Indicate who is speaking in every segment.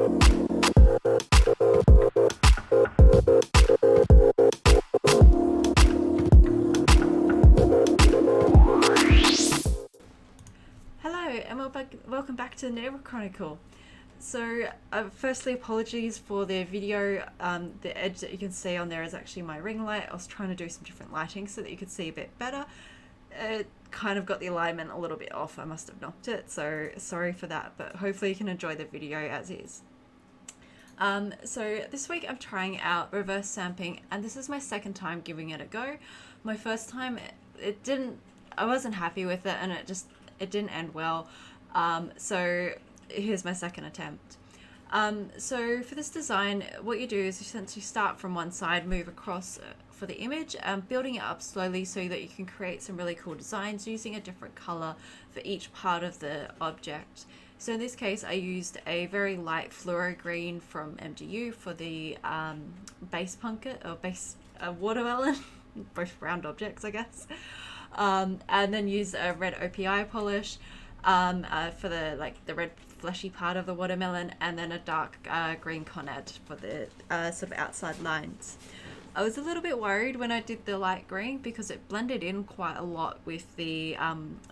Speaker 1: Hello and welcome back to the Neighbor Chronicle. So firstly, apologies for the video. The edge that you can see on there is actually my ring light. I was trying to do some different lighting so that you could see a bit better. It kind of got the alignment a little bit off. I must have knocked it, so sorry for that, but hopefully you can enjoy the video as is. So this week I'm trying out reverse stamping, and this is my second time giving it a go. My first time I wasn't happy with it, and it didn't end well. So here's my second attempt. So for this design, what you do is you start from one side, move across for the image, building it up slowly so that you can create some really cool designs using a different color for each part of the object. So in this case, I used a very light fluoro green from MGU for the base watermelon, both round objects, I guess. And then use a red OPI polish for the red fleshy part of the watermelon, and then a dark green Conad for the sort of outside lines. I was a little bit worried when I did the light green because it blended in quite a lot with the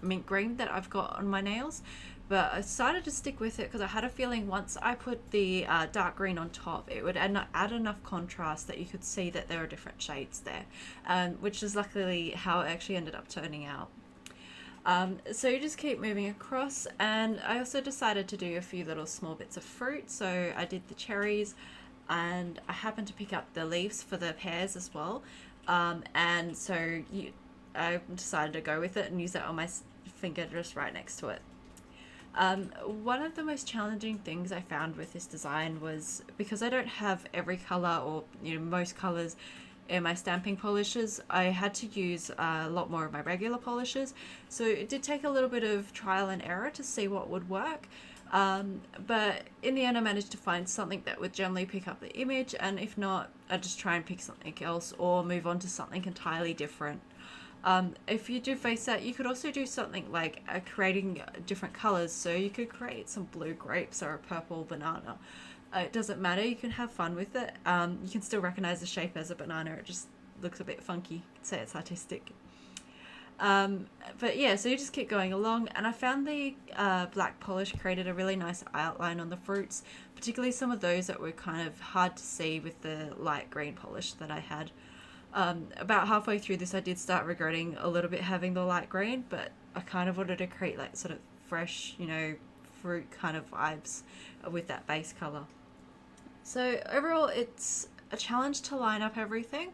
Speaker 1: mint green that I've got on my nails, but I decided to stick with it because I had a feeling once I put the dark green on top, it would add enough contrast that you could see that there are different shades there, which is luckily how it actually ended up turning out. So you just keep moving across, and I also decided to do a few little small bits of fruit. So I did the cherries, and I happened to pick up the leaves for the pears as well, and so I decided to go with it and use that on my finger just right next to it. One of the most challenging things I found with this design was because I don't have every color or most colors in my stamping polishes, I had to use a lot more of my regular polishes, so it did take a little bit of trial and error to see what would work, but in the end I managed to find something that would generally pick up the image, and if not, I'd just try and pick something else or move on to something entirely different. If you do face that, you could also do something like creating different colors, so you could create some blue grapes or a purple banana. It doesn't matter, you can have fun with it. You can still recognize the shape as a banana, it just looks a bit funky. You could say it's artistic. But yeah, so you just keep going along, and I found the black polish created a really nice outline on the fruits, particularly some of those that were kind of hard to see with the light green polish that I had. About halfway through this I did start regretting a little bit having the light green, but I kind of wanted to create like sort of fresh, fruit kind of vibes with that base color. So overall it's a challenge to line up everything,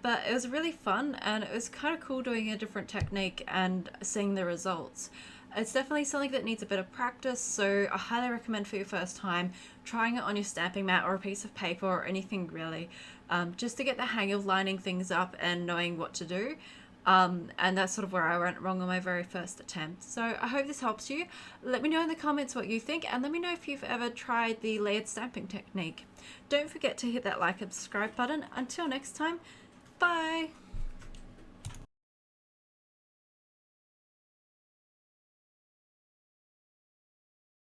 Speaker 1: but it was really fun, and it was kind of cool doing a different technique and seeing the results. It's definitely something that needs a bit of practice, so I highly recommend for your first time trying it on your stamping mat or a piece of paper or anything really, just to get the hang of lining things up and knowing what to do. And that's sort of where I went wrong on my very first attempt. So I hope this helps you. Let me know in the comments what you think, and let me know if you've ever tried the layered stamping technique. Don't forget to hit that like and subscribe button. Until next time, bye!